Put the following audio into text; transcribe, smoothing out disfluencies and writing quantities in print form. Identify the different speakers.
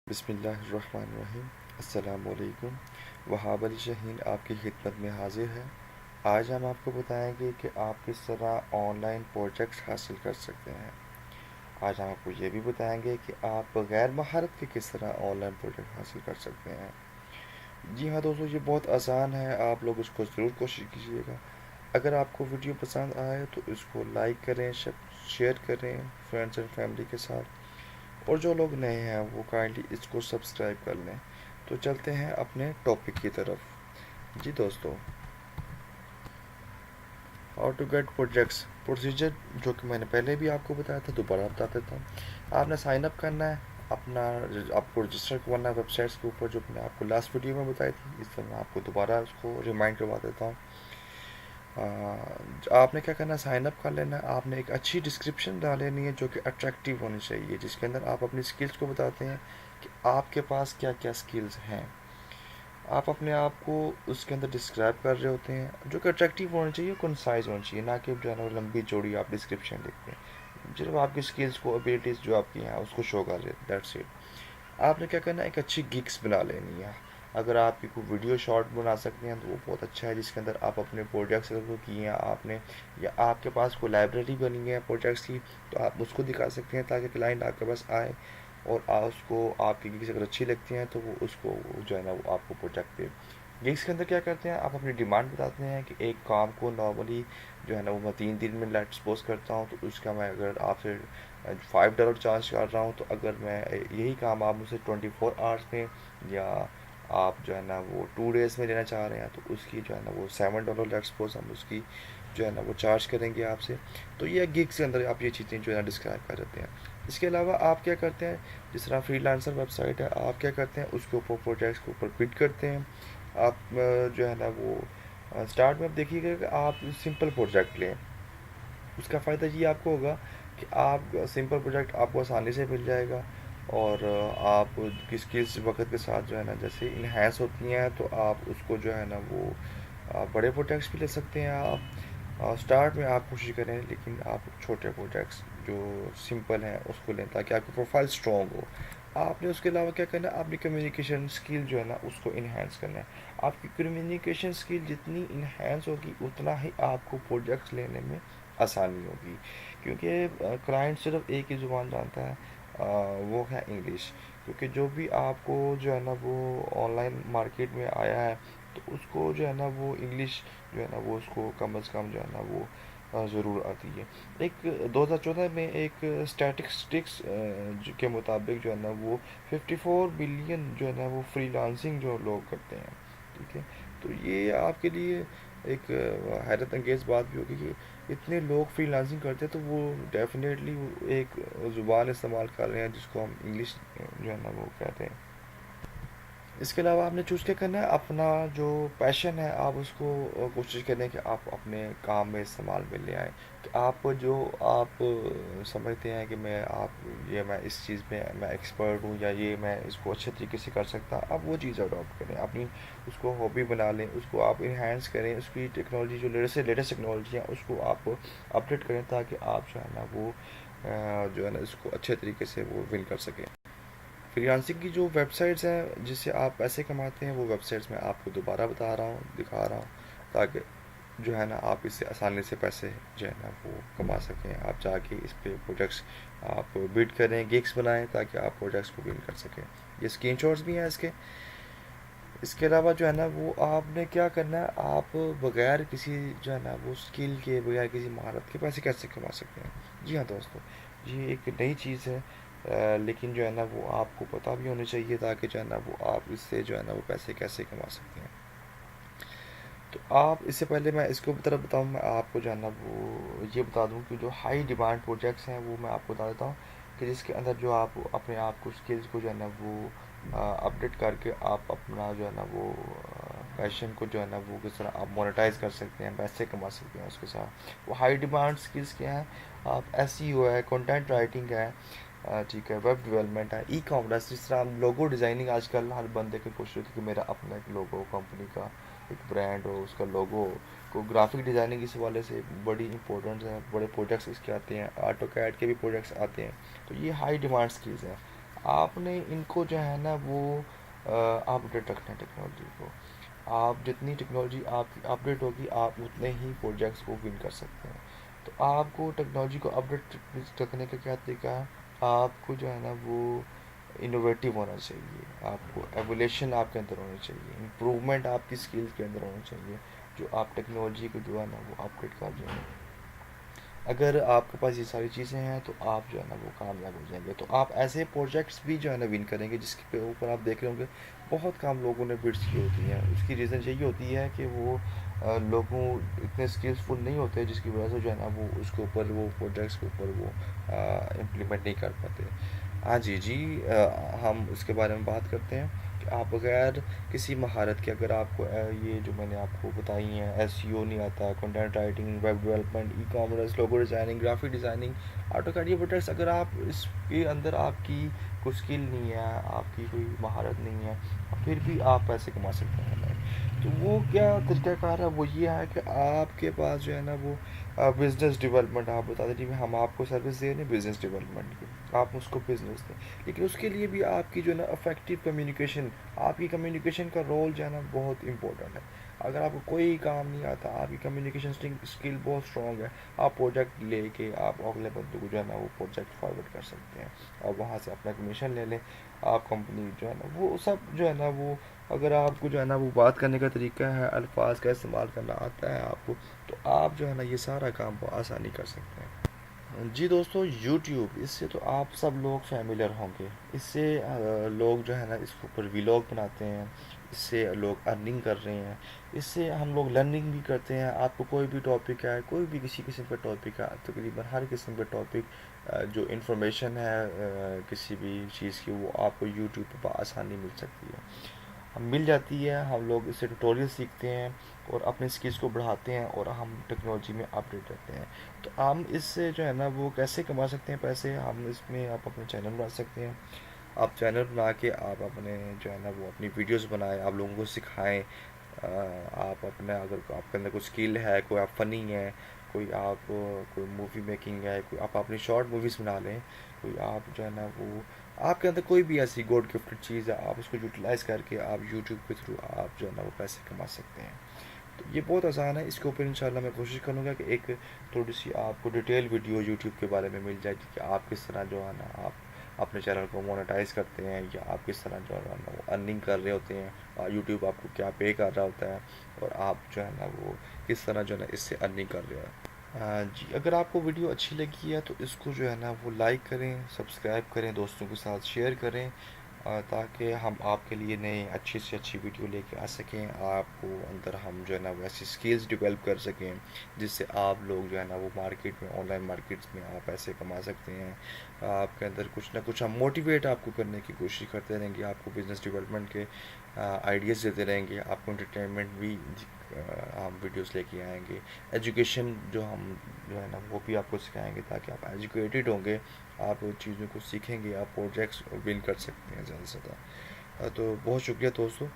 Speaker 1: بسم اللہ الرحمن الرحیم۔ السلام علیکم۔ وہاب علی شاہین آپ کی خدمت میں حاضر ہے۔ آج ہم آپ کو بتائیں گے کہ آپ کس طرح آن لائن پروجیکٹس حاصل کر سکتے ہیں۔ آج ہم آپ کو یہ بھی بتائیں گے کہ آپ بغیر مہارت کے کس طرح آن لائن پروجیکٹ حاصل کر سکتے ہیں۔ جی ہاں دوستو، یہ بہت آسان ہے، آپ لوگ اس کو ضرور کوشش کیجیے گا۔ اگر آپ کو ویڈیو پسند آئے تو اس کو لائک کریں، شیئر کریں فرینڈس اینڈ فیملی کے ساتھ، اور جو لوگ نئے ہیں وہ کائنڈلی اس کو سبسکرائب کر لیں۔ تو چلتے ہیں اپنے ٹاپک کی طرف۔ جی دوستو، how to get projects procedure, جو کہ میں نے پہلے بھی آپ کو بتایا تھا، دوبارہ بتا دیتا ہوں۔ آپ نے سائن اپ کرنا ہے، اپنا آپ کو رجسٹر کرنا ہے ویب سائٹس کے اوپر، جو میں نے آپ کو لاسٹ ویڈیو میں بتائی تھی۔ اس طرح میں آپ کو دوبارہ اس کو ریمائنڈ کروا دیتا ہوں۔ آپ نے کیا کرنا ہے، سائن اپ کر لینا ہے۔ آپ نے ایک اچھی ڈسکرپشن ڈال لینی ہے جو کہ اٹریکٹیو ہونی چاہیے، جس کے اندر آپ اپنی اسکلس کو بتاتے ہیں کہ آپ کے پاس کیا کیا اسکلز ہیں۔ آپ اپنے آپ کو اس کے اندر ڈسکرائب کر رہے ہوتے ہیں، جو کہ اٹریکٹیو ہونا چاہیے، کنسائز ہونا چاہیے، نہ کہ جو ہے نا لمبی چوڑی آپ ڈسکرپشن لکھتے ہیں۔ جب آپ کی اسکلس کو، ابیلٹیز جو آپ کی ہیں اس کو شو کر رہے ہیں، دیٹس اٹ۔ آپ نے کیا کرنا ہے، ایک اچھی گگس بنا لینی ہے۔ اگر آپ کی کوئی ویڈیو شارٹ بنا سکتے ہیں تو وہ بہت اچھا ہے، جس کے اندر آپ اپنے پروجیکٹس کو کیے ہیں آپ نے، یا آپ کے پاس کوئی لائبریری بنی ہے پروجیکٹس کی، تو آپ اس کو دکھا سکتے ہیں تاکہ کلائنٹ آپ کے پاس آئے اور اس کو آپ کی گگس اگر اچھی لگتی ہیں تو وہ اس کو جو ہے نا وہ آپ کو پروجیکٹ دے۔ گگس کے اندر کیا کرتے ہیں، آپ اپنی ڈیمانڈ بتاتے ہیں کہ ایک کام کو نارملی جو ہے نا وہ میں 3 دن میں لیٹ سپوز کرتا ہوں، تو اس کا میں اگر آپ سے $5 چارج کر رہا ہوں، تو اگر میں یہی کام آپ مجھ سے 24 آورس میں، یا آپ جو ہے نا وہ 2 days میں لینا چاہ رہے ہیں، تو اس کی جو ہے نا وہ $7 لیٹ سپوز ہم اس کی جو ہے نا وہ چارج کریں گے آپ سے۔ تو یہ گگس کے اندر آپ یہ چیزیں جو ہے نا ڈسکرائب کر دیتے ہیں۔ اس کے علاوہ آپ کیا کرتے ہیں، جس طرح فری لانسر ویب سائٹ ہے، آپ کیا کرتے ہیں، اس کے اوپر پروجیکٹس کے اوپر بڈ کرتے ہیں۔ آپ جو ہے نا وہ اسٹارٹ میں آپ دیکھیے گا کہ آپ سمپل پروجیکٹ لیں۔ اس کا فائدہ یہ آپ کو ہوگا کہ آپ سمپل پروجیکٹ آپ کو آسانی سے مل جائے گا، اور آپ کی اسکلس وقت کے ساتھ جو ہے نا جیسے انہینس ہوتی ہیں، تو آپ اس کو جو ہے نا وہ بڑے پروجیکٹس بھی لے سکتے ہیں۔ آپ اسٹارٹ میں آپ کوشش کریں، لیکن آپ چھوٹے پروجیکٹس جو سمپل ہیں اس کو لیں تاکہ آپ کی پروفائل اسٹرانگ ہو۔ آپ نے اس کے علاوہ کیا کرنا ہے، اپنی کمیونیکیشن اسکل جو ہے نا اس کو انہینس کرنا ہے۔ آپ کی کمیونیکیشن اسکل جتنی انہینس ہوگی، اتنا ہی آپ کو پروجیکٹس لینے میں آسانی ہوگی، کیونکہ کلائنٹ صرف ایک ہی زبان جانتا ہے، وہ ہے انگلش۔ کیونکہ جو بھی آپ کو جو ہے نا وہ آن لائن مارکیٹ میں آیا ہے، تو اس کو جو ہے نا وہ انگلش جو ہے نا وہ اس کو کم از کم جو ہے نا وہ ضرور آتی ہے۔ ایک 2014 میں ایک اسٹیٹسٹکس کے مطابق جو ہے نا وہ 54 بلین جو ہے نا وہ فری لانسنگ جو لوگ کرتے ہیں، ٹھیک ہے۔ تو یہ آپ کے لیے ایک حیرت انگیز بات بھی ہوگی کہ اتنے لوگ فری لانسنگ کرتے ہیں، تو وہ ڈیفینیٹلی ایک زبان استعمال کر رہے ہیں جس کو ہم انگلش جو ہے نا وہ کہتے ہیں۔ اس کے علاوہ آپ نے چوز کیا کرنا ہے، اپنا جو پیشن ہے آپ اس کو کوشش کریں کہ آپ اپنے کام میں استعمال میں لے آئیں، کہ آپ جو آپ سمجھتے ہیں کہ میں اس چیز میں ایکسپرٹ ہوں، یا یہ میں اس کو اچھے طریقے سے کر سکتا، آپ وہ چیز اڈاپٹ کریں، اپنی اس کو ہابی بنا لیں، اس کو آپ انہینس کریں، اس کی ٹیکنالوجی جو لیٹسٹ ٹیکنالوجی ہیں اس کو آپ اپڈیٹ کریں، تاکہ آپ جو ہے نا وہ جو ہے نا اس کو اچھے طریقے سے وہ ون کر سکیں۔ فری لانسنگ کی جو ویب سائٹس ہیں جس سے آپ پیسے کماتے ہیں، وہ ویب سائٹس میں آپ کو دوبارہ بتا رہا ہوں، دکھا رہا ہوں، تاکہ جو ہے نا آپ اس سے آسانی سے پیسے جو ہے نا وہ کما سکیں۔ آپ جا کے اس پہ پروجیکٹس آپ بڈ کریں، گگس بنائیں، تاکہ آپ پروجیکٹس کو ون کر سکیں۔ یہ اسکرین شاٹس بھی ہیں اس کے۔ اس کے علاوہ جو ہے نا وہ آپ نے کیا کرنا ہے، آپ بغیر کسی جو ہے نا وہ اسکل کے، بغیر کسی مہارت کے پیسے کیسے کما سکتے ہیں۔ جی ہاں دوستو، یہ ایک نئی چیز ہے، لیکن جو ہے نا وہ آپ کو پتہ بھی ہونی چاہیے، تاکہ جو ہے نا وہ آپ اس سے جو ہے نا وہ پیسے کیسے کما سکتے ہیں۔ تو آپ اس سے پہلے میں اس کو طرف بتاؤں، میں آپ کو جو ہے نا وہ یہ بتا دوں کہ جو ہائی ڈیمانڈ پروجیکٹس ہیں وہ میں آپ کو بتا دیتا ہوں، کہ جس کے اندر جو آپ اپنے آپ کو اسکلز کو جو ہے نا وہ اپڈیٹ کر کے آپ اپنا جو ہے نا وہ پیشن کو جو ہے نا وہ کس طرح آپ مونیٹائز کر سکتے ہیں، پیسے کما سکتے ہیں اس کے ساتھ۔ وہ ہائی ڈیمانڈ اسکلز کیا ہیں، آپ ایس ای او ہے، کنٹینٹ رائٹنگ ہے، ٹھیک ہے، ویب ڈیولپمنٹ ہے، ای کامرس، جس طرح ہم لوگو ڈیزائننگ، آج کل ہر بندے کی کوشش ہوتی ہے کہ میرا اپنا ایک لوگو، کمپنی کا ایک برانڈ ہو، اس کا لوگو ہو۔ کو گرافک ڈیزائننگ اس حوالے سے بڑی امپورٹنٹ ہے، بڑے پروجیکٹس اس کے آتے ہیں، آٹو کیڈ کے بھی پروجیکٹس آتے ہیں۔ تو یہ ہائی ڈیمانڈ اسکلز ہیں۔ آپ نے ان کو جو ہے نا وہ اپڈیٹ رکھنا ہے ٹیکنالوجی کو. آپ جتنی ٹیکنالوجی آپ کی اپڈیٹ ہوگی آپ اتنے ہی پروجیکٹس کو ون کر سکتے ہیں. تو آپ کو ٹیکنالوجی کو اپڈیٹ رکھنے کا کیا طریقہ ہے؟ آپ کو جو ہے نا وہ انوویٹیو ہونا چاہیے. آپ کو ایولیوشن آپ کے اندر ہونی چاہیے, امپروومنٹ آپ کی اسکلز کے اندر ہونی چاہیے, جو آپ ٹیکنالوجی کو جو ہے نا وہ اپڈیٹ کر رہے ہیں. اگر آپ کے پاس یہ ساری چیزیں ہیں تو آپ جو ہے نا وہ کامیاب ہو جائیں گے. تو آپ ایسے پروجیکٹس بھی جو ہے نا ون کریں گے جس کے اوپر آپ دیکھ رہے ہوں گے بہت کم لوگوں نے بڈس کی ہوتی ہیں. اس کی ریزن یہی ہوتی ہے کہ وہ لوگوں اتنے اسکلسفل نہیں ہوتے, جس کی وجہ سے جو ہے نا وہ اس کے اوپر وہ پروجیکٹس کے اوپر وہ امپلیمنٹ نہیں کر پاتے. ہاں جی جی, ہم اس کے بارے میں بات کرتے ہیں کہ آپ بغیر کسی مہارت کے, اگر آپ کو یہ جو میں نے آپ کو بتائی ہیں ایس سی او نہیں آتا, content writing, web development, ecommerce, logo designing, graphic designing, AutoCAD, یہ پروڈکٹس, اگر آپ اس کے اندر آپ کی کوئی اسکل نہیں ہے, آپ کی کوئی مہارت نہیں ہے, پھر بھی آپ پیسے کما سکتے ہیں. تو وہ کیا طریقہ کار ہے, وہ یہ ہے کہ آپ کے پاس جو ہے نا وہ بزنس ڈیولپمنٹ, آپ بتا دیں ہم آپ کو سروس دے رہے ہیں بزنس ڈیولپمنٹ کی, آپ اس کو بزنس دیں, لیکن اس کے لیے بھی آپ کی جو ہے نا افیکٹو کمیونیکیشن, آپ کی کمیونیکیشن کا رول جو ہے نا بہت امپورٹنٹ ہے. اگر آپ کو کوئی کام نہیں آتا, آپ کی کمیونیکیشن اسکل بہت اسٹرانگ ہے, آپ پروجیکٹ لے کے آپ اگلے بندے کو جو ہے نا وہ پروجیکٹ فارورڈ کر سکتے ہیں, اور وہاں سے اپنا کمیشن لے لیں. آپ کمپنی جو ہے نا وہ سب جو ہے نا وہ, اگر آپ کو جو ہے نا وہ بات کرنے کا طریقہ ہے, الفاظ کا استعمال کرنا آتا ہے آپ کو, تو آپ جو ہے نا یہ سارا کام کو آسانی کر سکتے ہیں. جی دوستو, یوٹیوب, اس سے تو آپ سب لوگ فیملیئر ہوں گے. اس سے لوگ جو ہے نا اس کے اوپر ولاگ بناتے ہیں, اس سے لوگ ارننگ کر رہے ہیں, اس سے ہم لوگ لرننگ بھی کرتے ہیں. آپ کو کوئی بھی ٹاپک ہے, کوئی بھی کسی قسم کا ٹاپک ہے, تقریباً ہر قسم کا ٹاپک جو انفارمیشن ہے کسی بھی چیز کی, وہ آپ کو یوٹیوب پہ بآسانی مل سکتی ہے, مل جاتی ہے. ہم لوگ اس سے ٹیوٹوریل سیکھتے ہیں اور اپنے اسکلس کو بڑھاتے ہیں, اور ہم ٹیکنالوجی میں اپڈیٹ رہتے ہیں. تو ہم اس سے جو ہے نا وہ کیسے کما سکتے ہیں پیسے, ہم اس میں آپ اپنے چینل بنا سکتے ہیں. آپ چینل بنا کے آپ اپنے جو ہے نا وہ اپنی ویڈیوز بنائیں, آپ لوگوں کو سکھائیں. آپ اپنا, اگر آپ کے اندر کوئی اسکل ہے, کوئی آپ فنی ہے, کوئی آپ کوئی مووی میکنگ ہے, کوئی آپ اپنی شارٹ موویز بنا لیں, کوئی آپ جو ہے نا وہ آپ کے اندر کوئی بھی ایسی گوڈ گفٹڈ چیز ہے, آپ اس کو یوٹیلائز کر کے آپ یوٹیوب کے تھرو آپ جو ہے نا وہ پیسے کما سکتے ہیں. تو یہ بہت آسان ہے. اس کے اوپر انشاءاللہ میں کوشش کروں گا کہ ایک تھوڑی سی آپ کو ڈیٹیل ویڈیو یوٹیوب کے بارے میں مل جائے گی, کہ آپ کس طرح جو ہے نا آپ اپنے چینل کو مونیٹائز کرتے ہیں, یا آپ کس طرح جو ہے نا وہ ارننگ کر رہے ہوتے ہیں, اور یوٹیوب آپ کو کیا پے کر رہا ہوتا ہے, اور آپ جو ہے نا وہ کس طرح جو ہے نا اس سے ارننگ کر رہے ہیں. جی, اگر آپ کو ویڈیو اچھی لگی ہے تو اس کو جو ہے نا وہ لائک کریں, سبسکرائب کریں, دوستوں کے ساتھ شیئر کریں, تاکہ ہم آپ کے لیے نئے اچھی سے اچھی ویڈیو لے کے آ سکیں. آپ کو اندر ہم جو ہے نا ویسی اسکلز ڈیولپ کر سکیں جس سے آپ لوگ جو ہے نا وہ مارکیٹ میں, آن لائن مارکیٹس میں آپ پیسے کما سکتے ہیں. آپ کے اندر کچھ نہ کچھ ہم موٹیویٹ آپ کو کرنے کی کوشش کرتے رہیں گے, آپ کو بزنس ڈیولپمنٹ کے آئیڈیاز دیتے رہیں گے, آپ کو انٹرٹینمنٹ بھی ہم ویڈیوز لے کے آئیں گے. ایجوکیشن جو ہم جو ہے نا وہ بھی آپ کو سکھائیں گے, تاکہ آپ ایجوکیٹڈ ہوں گے, آپ چیزوں کو سیکھیں گے, آپ پروجیکٹس ون کر سکتے ہیں زیادہ سے زیادہ. تو بہت شکریہ دوستوں.